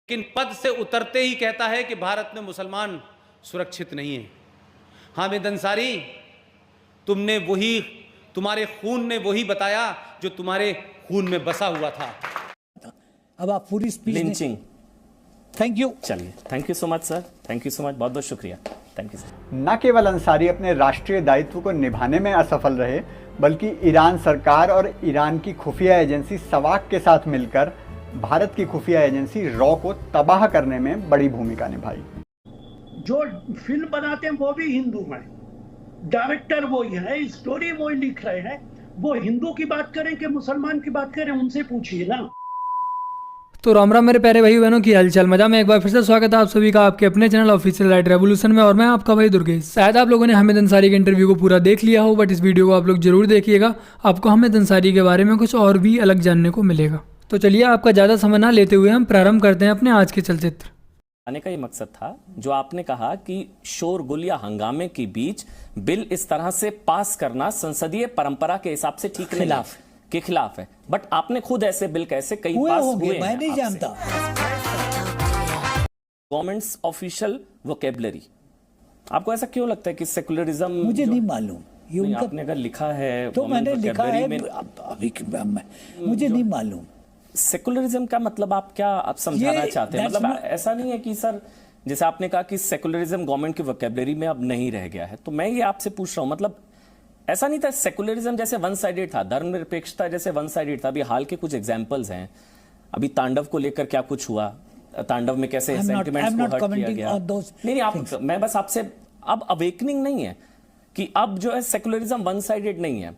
लेकिन पद से उतरते ही कहता है कि भारत में मुसलमान सुरक्षित नहीं है। हामिद अंसारी, तुम्हारे खून ने वही बताया जो तुम्हारे खून में बसा हुआ था। अब आप पूरी स्पीच लिंचिंग। Thank you. चलिए, thank you so much sir, thank you so much, बहुत बहुत शुक्रिया, थैंक यू सर। न केवल अंसारी अपने राष्ट्रीय दायित्व को निभाने में असफल रहे, बल्कि ईरान सरकार और ईरान की खुफिया एजेंसी सवाक के साथ मिलकर भारत की खुफिया एजेंसी रॉ को तबाह करने में बड़ी भूमिका निभाई। जो फिल्म बनाते हैं वो भी हिंदू हैं, डायरेक्टर वही है, स्टोरी वही लिख रहे हैं। वो हिंदू की बात करें कि मुसलमान की बात करें, उनसे पूछिए ना। तो राम राम मेरे प्यारे भाई बहनों की हालचाल मजा में एक बार फिर से स्वागत है आप सभी का आपके अपने चैनल ऑफिशियल राइट रेवोल्यूशन में। और मैं आपका भाई दुर्गेश। शायद आप लोगों ने हामिद अंसारी के इंटरव्यू को पूरा देख लिया हो, बट इस वीडियो को आप लोग जरूर देखिएगा, आपको हामिद अंसारी के बारे में कुछ और भी अलग जानने को मिलेगा। तो चलिए आपका ज़्यादा समय ना लेते हुए हम प्रारंभ करते हैं अपने आज के चलचित्र। आने का ये मकसद था जो आपने कहा कि शोरगुल या हंगामे के बीच बिल इस तरह से पास करना संसदीय परंपरा के हिसाब से ठीक नहीं के खिलाफ है। बट आपने खुद ऐसे बिल कैसे कई पास हुए मैं नहीं जानता। गवर्नमेंट्स ऑफिशियल वोकेबलरी, आपको ऐसा क्यों लगता है कि सेकुलरिज्म? मुझे नहीं मालूम ये उनका, आपने अगर लिखा है तो मैंने लिखा है अभी, मुझे नहीं मालूम। सेकुलरिज्म का मतलब आप क्या आप समझाना चाहते हैं? मतलब ऐसा नहीं है कि सर, जैसे आपने कहा कि सेकुलरिज्म गवर्नमेंट की वोकैबुलरी में अब नहीं रह गया है, तो मैं ये आपसे पूछ रहा हूं, मतलब ऐसा नहीं था सेकुलरिज्म जैसे वन साइडेड था, धर्मनिरपेक्षता जैसे वन साइडेड था। अभी हाल के कुछ एग्जांपल्स हैं, अभी तांडव को लेकर क्या कुछ हुआ, तांडव में कैसे सेंटिमेंट्स को हर्ट किया गया। नहीं आप, मैं बस आपसे, अब अवेकनिंग नहीं है कि अब जो है सेकुलरिज्म वन साइडेड नहीं है।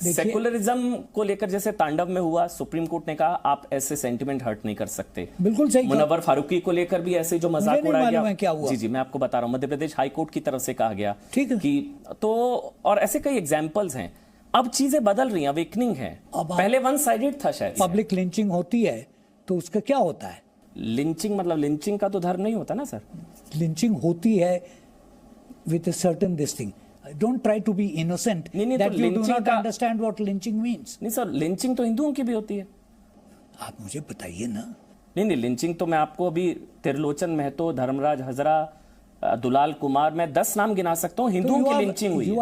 सेकुलरिज्म को लेकर जैसे तांडव में हुआ, सुप्रीम कोर्ट ने कहा आप ऐसे सेंटिमेंट हर्ट नहीं कर सकते। बिल्कुल सही। मुनव्वर फारूकी को लेकर भी ऐसे जो मजाक उड़ाया गया, क्या हुआ? जी मैं आपको बता रहा हूं, मध्य प्रदेश हाई कोर्ट की तरफ से कहा गया कि तो, और ऐसे कई एग्जांपल्स हैं। अब चीजें बदल रही हैं, अवेकनिंग है। पहले वन साइडेड था शायद। पब्लिक लिंचिंग होती है तो उसका क्या होता है? लिंचिंग मतलब लिंचिंग का तो धर्म नहीं होता ना सर। लिंचिंग होती है with a certain this thing. Don't try to be innocent that you do not understand what lynching means. नहीं सर, लिंचिंग तो हिंदुओं की भी होती है। आप मुझे बताइए ना। नहीं, लिंचिंग तो मैं आपको अभी त्रिलोचन महतो, धर्मराज हजरा, दुलाल कुमार, मैं 10 नाम गिना सकता हूँ हिंदुओं की लिंचिंग हुई है।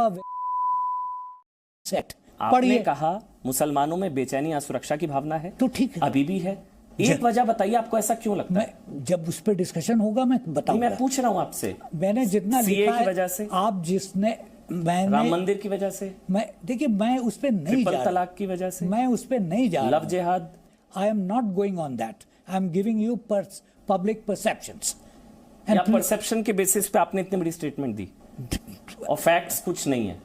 आपने कहा मुसलमानों में बेचैनी असुरक्षा की भावना है, तो ठीक है, अभी भी है। एक वजह बताइए आपको ऐसा क्यों लगता है? जब उस पर डिस्कशन होगा मैं बताऊंगा। मैं पूछ रहा हूँ आपसे, मैंने जितना लिखा है, की वजह से, आप जिसने, राम मंदिर की वजह से, मैं देखिए मैं उस पे नहीं जा रहा, तलाक की वजह से, मैं उस पे नहीं जा रहा, लव जिहाद, I am not going on that, I am giving you public perceptions. या परसेप्शन के बेसिस पे आपने इतनी बड़ी स्टेटमेंट दी और फैक्ट्स कुछ नहीं है।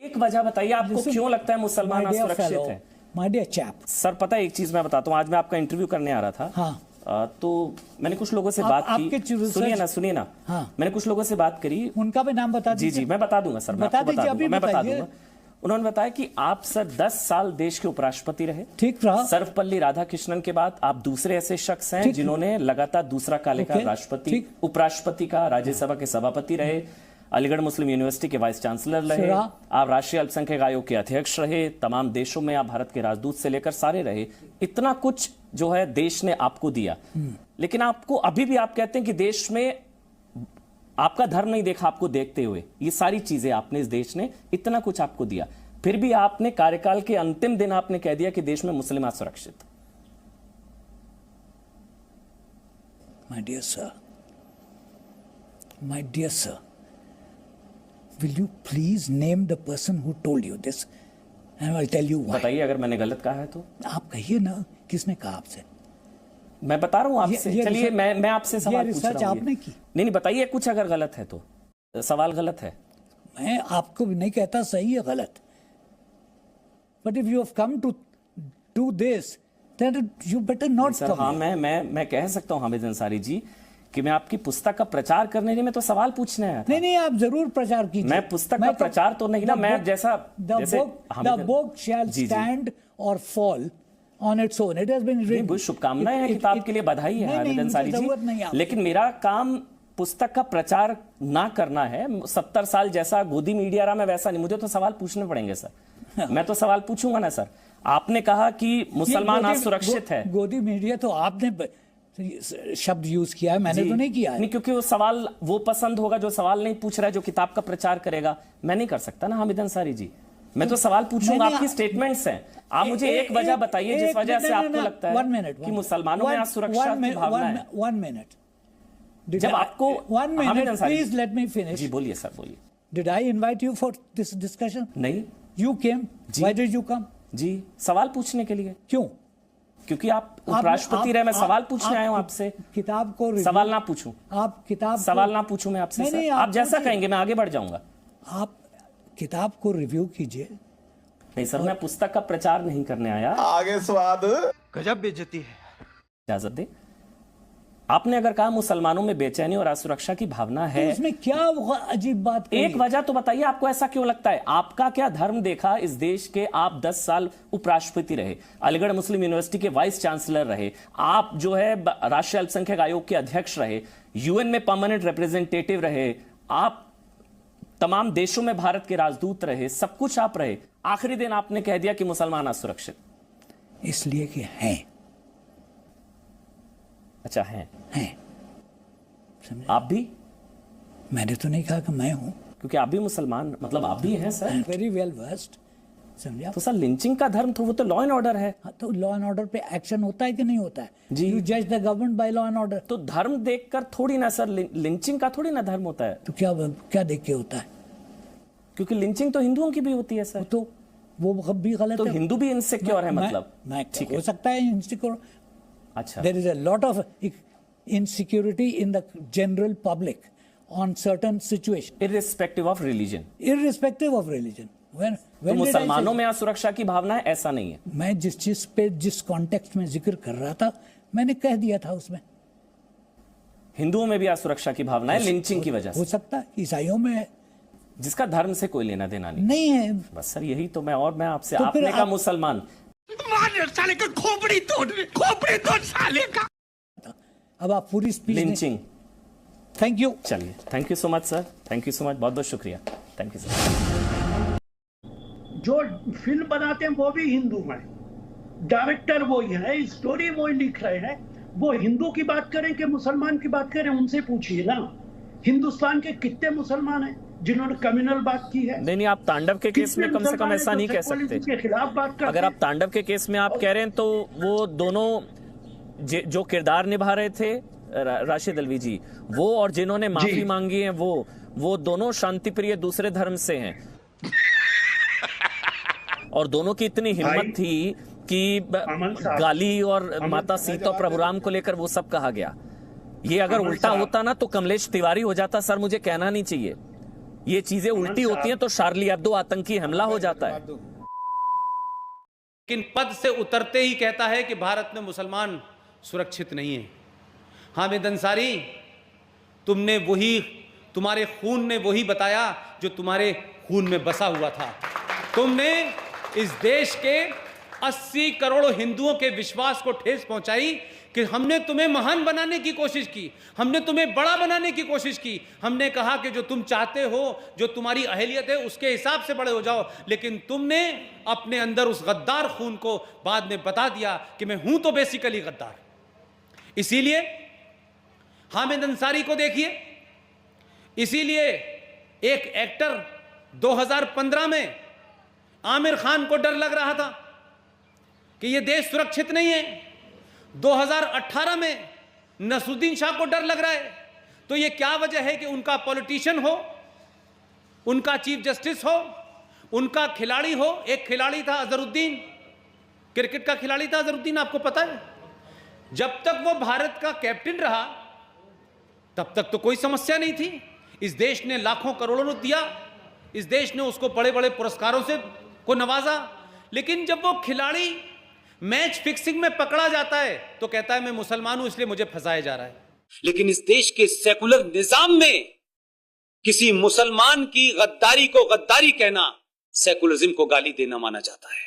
एक वजह बताइए आपको क्यों लगता है मुसलमान असुरक्षित है? माय डियर चैप, सर पता है एक चीज मैं बताता हूँ, आज मैं आपका इंटरव्यू करने आ रहा था। हाँ। तो मैंने कुछ लोगों से बात की, सुनिए ना। हाँ। मैंने कुछ लोगों से बात करी, उनका भी नाम बता दीजिए। जी मैं बता दूंगा सर, मैं बता दूंगा। उन्होंने बताया कि आप सर 10 साल देश के उपराष्ट्रपति रहे। ठीक रहा। सर्वपल्ली राधाकृष्णन के बाद आप दूसरे ऐसे शख्स हैं जिन्होंने लगातार दूसरा काल राष्ट्रपति, उपराष्ट्रपति का, राज्यसभा के सभापति रहे, अलीगढ़ मुस्लिम यूनिवर्सिटी के वाइस चांसलर रहे, आप राष्ट्रीय अल्पसंख्यक आयोग के अध्यक्ष रहे, तमाम देशों में आप भारत के राजदूत से लेकर सारे रहे। इतना कुछ जो है देश ने आपको दिया, लेकिन आपको अभी भी आप कहते हैं कि देश में आपका धर्म नहीं देखा आपको देखते हुए। ये सारी चीजें आपने, इस देश ने इतना कुछ आपको दिया, फिर भी आपने कार्यकाल के अंतिम दिन आपने कह दिया कि देश में मुस्लिम असुरक्षित। My dear sir, will you please name the person who told you this and I'll tell you why. बताइए अगर मैंने गलत कहा है तो। आप कहिए ना, किसने कहा आपसे? मैं बता रहा हूं आपसे। चलिए मैं आपसे सवाल पूछ रहा हूं। आपने की? नहीं बताइए कुछ अगर गलत है तो, सवाल गलत है। मैं आपको नहीं कहता सही है गलत, but if you have come to do this then you better not come. हाँ, मैं कह सकता हूं हामिद अंसारी जी कि मैं आपकी पुस्तक का प्रचार करने नहीं, मैं तो सवाल पूछने आया था। नहीं आप जरूर प्रचार कीजिए। मैं पुस्तक का प्रचार तो नहीं ना, मैं जैसा the book shall stand or fall on its own. It has been written. शुभकामनाएं हैं किताब के लिए, बधाई है हामिद अंसारी जी। लेकिन मेरा काम पुस्तक का प्रचार ना करना है, 70 साल जैसा गोदी मीडिया रहा, मैं वैसा नहीं, मुझे तो सवाल पूछने पड़ेंगे सर। मैं तो सवाल पूछूंगा ना सर। आपने कहा कि मुसलमान आज सुरक्षित है। गोदी मीडिया तो आपने शब्द यूज किया है, मैंने तो नहीं किया है। नहीं, क्योंकि वो सवाल वो पसंद होगा जो सवाल नहीं पूछ रहा है, जो किताब का प्रचार करेगा। मैं नहीं कर सकता ना हामिद अंसारी जी, मैं तो सवाल पूछूंगा, आपकी स्टेटमेंट्स हैं। आप मुझे एक वजह बताइए जिस वजह से आपको लगता है कि मुसलमानों में आज सुरक्षा की भावना है। 1 मिनट जब आपको 1 minute please let me finish. जी बोलिए सर, बोलिए। Did I invite you for this discussion? नहीं। You came, why did you come? जी, सवाल पूछने के लिए। क्यों? क्योंकि आप उपराष्ट्रपति रहे, मैं सवाल पूछने आया हूं आपसे। किताब को सवाल ना पूछूं, आप किताब सवाल ना पूछूं मैं आपसे सर, आप जैसा कहेंगे मैं आगे बढ़ जाऊंगा। आप किताब को रिव्यू कीजिए। नहीं सर, मैं पुस्तक का प्रचार नहीं करने आया। आगे स्वाद गजब बेइज्जती है। इजाजत दे। आपने अगर कहा मुसलमानों में बेचैनी और असुरक्षा की भावना है, तो इसमें क्या अजीब बात कही? एक वजह तो बताइए, आपको ऐसा क्यों लगता है? आपका क्या धर्म देखा इस देश के? आप 10 साल उपराष्ट्रपति रहे, अलीगढ़ मुस्लिम यूनिवर्सिटी के वाइस चांसलर रहे, आप जो है राष्ट्रीय अल्पसंख्यक आयोग के अध्यक्ष रहे, यूएन में परमानेंट रिप्रेजेंटेटिव रहे, आप तमाम देशों में भारत के राजदूत रहे, सब कुछ आप रहे। आखिरी दिन आपने कह दिया कि मुसलमान असुरक्षित, इसलिए कि हैं। अच्छा हैं। समझे? आप भी? मैंने तो नहीं कहा कि मैं हूं, क्योंकि आप भी मुसलमान, मतलब आप भी हैं सर। Very well versed. समझे? तो सर लिंचिंग का धर्म तो वो तो लॉ एंड ऑर्डर है। हाँ, तो लॉ एंड ऑर्डर पे एक्शन होता है कि नहीं होता है? जी। यू जज the government by law and order. तो धर्म देखकर थोड़ी ना सर, लिंचिंग का थोड़ी ना धर्म होता है। तो क्या देख के होता है? क्योंकि लिंचिंग तो हिंदुओं की भी होती है सर। तो वो भी गलत तो है। हिंदू भी इनसिक्योर है, मतलब ठीक हो सकता है इनसिक्योर। अच्छा, there is a lot of insecurity in the general public on certain situations, irrespective of religion. When तो मुसलमानों में असुरक्षा की भावना है, ऐसा नहीं है। मैं जिस चीज पे जिस कॉन्टेक्स्ट में जिक्र कर रहा था मैंने कह दिया था उसमें। हिंदुओं में भी असुरक्षा की भावना है लिंचिंग की वजह से। हो सकता है ईसाइयों में, जिसका धर्म से कोई लेना देना नहीं है। बस सर यही तो मैं आपसे तो आपने कहा मुसलमान, साले का खोपड़ी तोड़ साले का। अब आप पूरी स्पीच लिंचिंग। Thank you. चलिए, thank you so much sir, thank you so much, बहुत बहुत शुक्रिया, थैंक यू सर। जो फिल्म बनाते हैं वो भी हिंदू हैं, डायरेक्टर वही है, स्टोरी वही लिख रहे हैं। वो हिंदू की बात करें कि मुसलमान की बात करें, उनसे पूछिए ना। हिंदुस्तान के कितने मुसलमान हैं जिन्होंने कम्युनल बात की है? नहीं, आप तांडव के केस में कम से कम ऐसा नहीं कह सकते। के खिलाफ बात करते। अगर आप तांडव के केस में आप कह रहे हैं तो वो दोनों जो किरदार निभा रहे थे राशिद अल्वी जी, वो और जिन्होंने माफी मांगी है वो दोनों शांति प्रिय दूसरे धर्म से हैं। और दोनों की इतनी हिम्मत थी कि गाली और माता सीता और प्रभु राम को लेकर वो सब कहा गया। ये अगर उल्टा होता ना तो कमलेश तिवारी हो जाता सर, मुझे कहना नहीं चाहिए। ये चीजें उल्टी होती हैं तो शार्ली एब्दो आतंकी हमला हो जाता है। लेकिन पद से उतरते ही कहता है कि भारत में मुसलमान सुरक्षित नहीं है। हामिद अंसारी, तुम्हारे खून ने वही बताया जो तुम्हारे खून में बसा हुआ था। तुमने इस देश के 80 करोड़ हिंदुओं के विश्वास को ठेस पहुंचाई कि हमने तुम्हें महान बनाने की कोशिश की, हमने तुम्हें बड़ा बनाने की कोशिश की, हमने कहा कि जो तुम चाहते हो, जो तुम्हारी अहलियत है उसके हिसाब से बड़े हो जाओ। लेकिन तुमने अपने अंदर उस गद्दार खून को बाद में बता दिया कि मैं हूं तो बेसिकली गद्दार। इसीलिए हामिद अंसारी को देखिए, इसीलिए एक एक्टर 2015 में आमिर खान को डर लग रहा था कि यह देश सुरक्षित नहीं है। 2018 में नसरुद्दीन शाह को डर लग रहा है। तो यह क्या वजह है कि उनका पॉलिटिशियन हो, उनका चीफ जस्टिस हो, उनका खिलाड़ी हो। एक खिलाड़ी था अजहरुद्दीन, क्रिकेट का खिलाड़ी था अजहरुद्दीन, आपको पता है। जब तक वो भारत का कैप्टन रहा तब तक तो कोई समस्या नहीं थी। इस देश ने लाखों करोड़ों दिया, इस देश ने उसको बड़े बड़े पुरस्कारों से को नवाजा। लेकिन जब वो खिलाड़ी मैच फिक्सिंग में पकड़ा जाता है तो कहता है मैं मुसलमान हूं इसलिए मुझे फंसाया जा रहा है। लेकिन इस देश के सेकुलर निजाम में किसी मुसलमान की गद्दारी को गद्दारी कहना सेकुलरिज्म को गाली देना माना जाता है।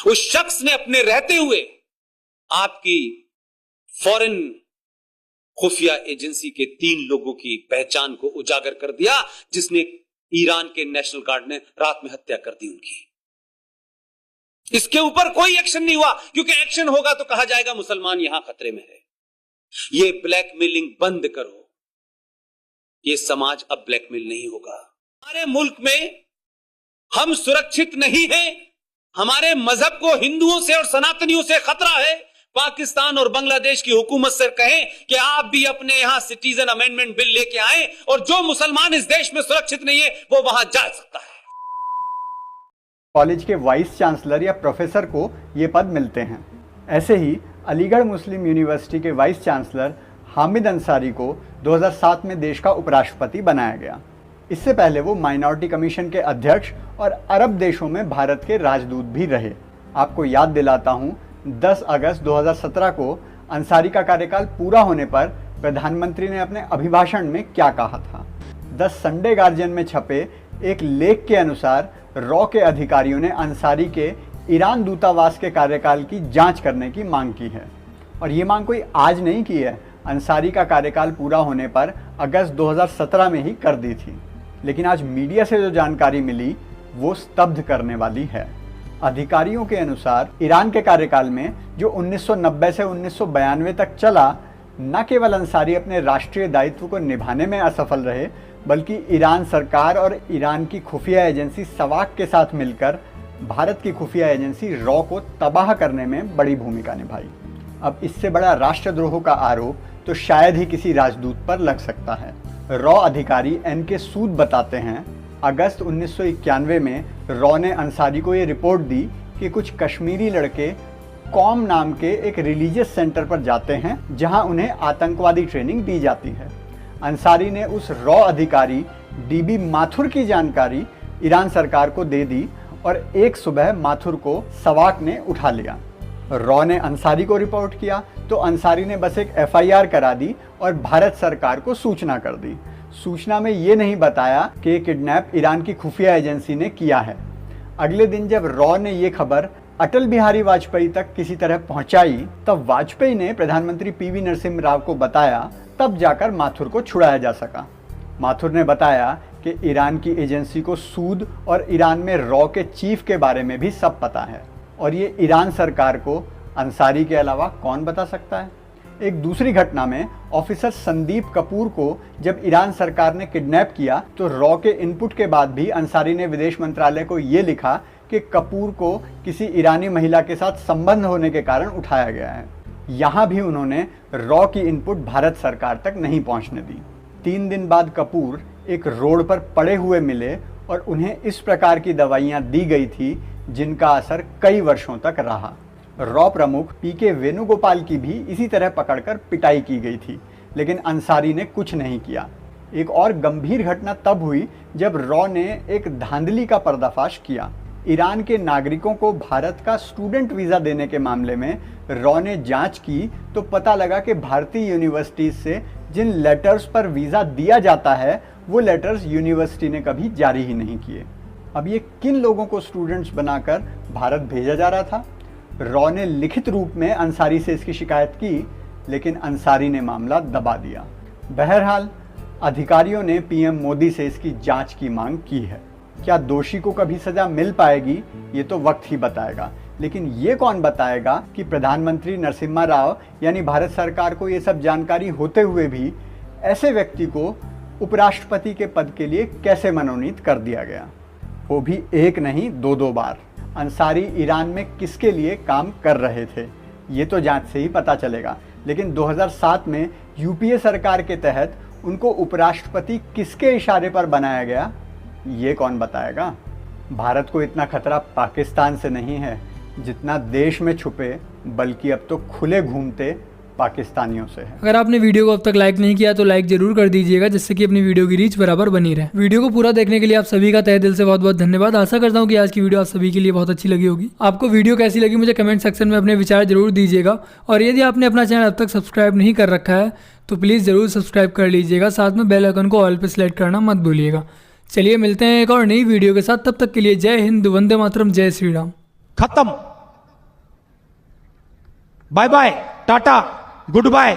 उस शख्स ने अपने रहते हुए आपकी फॉरेन खुफिया एजेंसी के 3 लोगों की पहचान को उजागर कर दिया, जिसने ईरान के नेशनल गार्ड ने रात में हत्या कर दी उनकी। इसके ऊपर कोई एक्शन नहीं हुआ, क्योंकि एक्शन होगा तो कहा जाएगा मुसलमान यहां खतरे में है। ये ब्लैकमेलिंग बंद करो। ये समाज अब ब्लैकमेल नहीं होगा। हमारे मुल्क में हम सुरक्षित नहीं हैं। हमारे मजहब को हिंदुओं से और सनातनियों से खतरा है। पाकिस्तान और बांग्लादेश की हुकूमत से कहें कि आप भी अपने यहां सिटीजन अमेंडमेंट बिल लेके आए, और जो मुसलमान इस देश में सुरक्षित नहीं है वो वहां जा सकता है। कॉलेज के वाइस चांसलर या प्रोफेसर को ये पद मिलते हैं। ऐसे ही अलीगढ़ मुस्लिम यूनिवर्सिटी के वाइस चांसलर हामिद अंसारी को 2007 में देश का उपराष्ट्रपति बनाया गया। इससे पहले वो माइनॉरिटी कमीशन के अध्यक्ष और अरब देशों में भारत के राजदूत भी रहे। आपको याद दिलाता हूँ, 10 अगस्त 2017 को अंसारी का कार्यकाल पूरा होने पर प्रधानमंत्री ने अपने अभिभाषण में क्या कहा था। द संडे गार्जियन में छपे एक लेख के अनुसार रॉ के अधिकारियों ने अंसारी के ईरान दूतावास के कार्यकाल की जांच करने की मांग की है। और ये मांग कोई आज नहीं की है, अंसारी का कार्यकाल पूरा होने पर अगस्त 2017 में ही कर दी थी। लेकिन आज मीडिया से जो जानकारी मिली वो स्तब्ध करने वाली है। अधिकारियों के अनुसार ईरान के कार्यकाल में जो 1990 से 1992 तक चला, न केवल अंसारी अपने राष्ट्रीय दायित्व को निभाने में असफल रहे, बल्कि ईरान सरकार और ईरान की खुफिया एजेंसी सवाक के साथ मिलकर भारत की खुफिया एजेंसी रॉ को तबाह करने में बड़ी भूमिका निभाई। अब इससे बड़ा राष्ट्रद्रोह का आरोप तो शायद ही किसी राजदूत पर लग सकता है। रॉ अधिकारी एन.के. सूद बताते हैं, अगस्त 1991 में रॉ ने अंसारी को ये रिपोर्ट दी कि कुछ कश्मीरी लड़के कॉम नाम के एक रिलीजियस सेंटर पर जाते हैं जहां उन्हें आतंकवादी ट्रेनिंग दी जाती है। अंसारी ने उस रॉ अधिकारी डीबी माथुर की जानकारी ईरान सरकार को दे दी और एक सुबह माथुर को सवाक ने उठा लिया। रॉ ने अंसारी को रिपोर्ट किया तो अंसारी ने बस एक एफआईआर करा दी और भारत सरकार को सूचना कर दी। सूचना में ये नहीं बताया कि किडनैप ईरान की खुफिया एजेंसी ने किया है। अगले दिन जब रॉ ने ये खबर अटल बिहारी वाजपेयी तक किसी तरह पहुंचाई, तब वाजपेयी ने प्रधानमंत्री पीवी नरसिम्हा राव को बताया, तब जाकर माथुर को छुड़ाया जा सका। माथुर ने बताया कि ईरान की एजेंसी को सूद और ईरान में रॉ के चीफ के बारे में भी सब पता है, और ये ईरान सरकार को अंसारी के अलावा कौन बता सकता है। एक दूसरी घटना में ऑफिसर संदीप कपूर को जब ईरान सरकार ने किडनैप किया तो रॉ के इनपुट के बाद भी अंसारी ने विदेश मंत्रालय को ये लिखा कि कपूर को किसी ईरानी महिला के साथ संबंध होने के कारण उठाया गया है। यहाँ भी उन्होंने रॉ की इनपुट भारत सरकार तक नहीं पहुँचने दी। 3 दिन बाद कपूर एक रोड पर पड़े हुए मिले और उन्हें इस प्रकार की दवाइयाँ दी गई थी जिनका असर कई वर्षों तक रहा। रॉ प्रमुख पीके वेणुगोपाल की भी इसी तरह पकड़कर पिटाई की गई थी, लेकिन अंसारी ने कुछ नहीं किया। एक और गंभीर घटना तब हुई जब रॉ ने एक धांधली का पर्दाफाश किया। ईरान के नागरिकों को भारत का स्टूडेंट वीज़ा देने के मामले में रॉ ने जांच की तो पता लगा कि भारतीय यूनिवर्सिटीज से जिन लेटर्स पर वीज़ा दिया जाता है वो लेटर्स यूनिवर्सिटी ने कभी जारी ही नहीं किए। अब ये किन लोगों को स्टूडेंट्स बनाकर भारत भेजा जा रहा था? रॉ ने लिखित रूप में अंसारी से इसकी शिकायत की, लेकिन अंसारी ने मामला दबा दिया। बहरहाल अधिकारियों ने पीएम मोदी से इसकी जांच की मांग की है। क्या दोषी को कभी सजा मिल पाएगी ये तो वक्त ही बताएगा, लेकिन ये कौन बताएगा कि प्रधानमंत्री नरसिम्हा राव यानी भारत सरकार को ये सब जानकारी होते हुए भी ऐसे व्यक्ति को उपराष्ट्रपति के पद के लिए कैसे मनोनीत कर दिया गया, वो भी एक नहीं 2 बार। अंसारी ईरान में किसके लिए काम कर रहे थे ये तो जांच से ही पता चलेगा, लेकिन 2007 में यूपीए सरकार के तहत उनको उपराष्ट्रपति किसके इशारे पर बनाया गया ये कौन बताएगा। भारत को इतना खतरा पाकिस्तान से नहीं है जितना देश में छुपे बल्कि अब तो खुले घूमते पाकिस्तानियों से है। अगर आपने वीडियो को अब तक लाइक नहीं किया तो लाइक जरूर कर दीजिएगा, जिससे कि अपनी वीडियो की रीच बराबर बनी रहे। वीडियो को पूरा देखने के लिए आप सभी का तहे दिल से बहुत बहुत धन्यवाद। आशा करता हूँ कि आज की वीडियो आप सभी के लिए बहुत अच्छी लगी होगी। आपको वीडियो कैसी लगी मुझे कमेंट सेक्शन में अपने विचार जरूर दीजिएगा, और यदि आपने अपना चैनल अब तक सब्सक्राइब नहीं कर रखा है तो प्लीज़ ज़रूर सब्सक्राइब कर लीजिएगा, साथ में बेल आइकन को ऑल पे सेलेक्ट करना मत भूलिएगा। चलिए मिलते हैं एक और नई वीडियो के साथ, तब तक के लिए जय हिंद, वंदे मातरम, जय श्री राम। खत्म, bye bye, tata, good bye.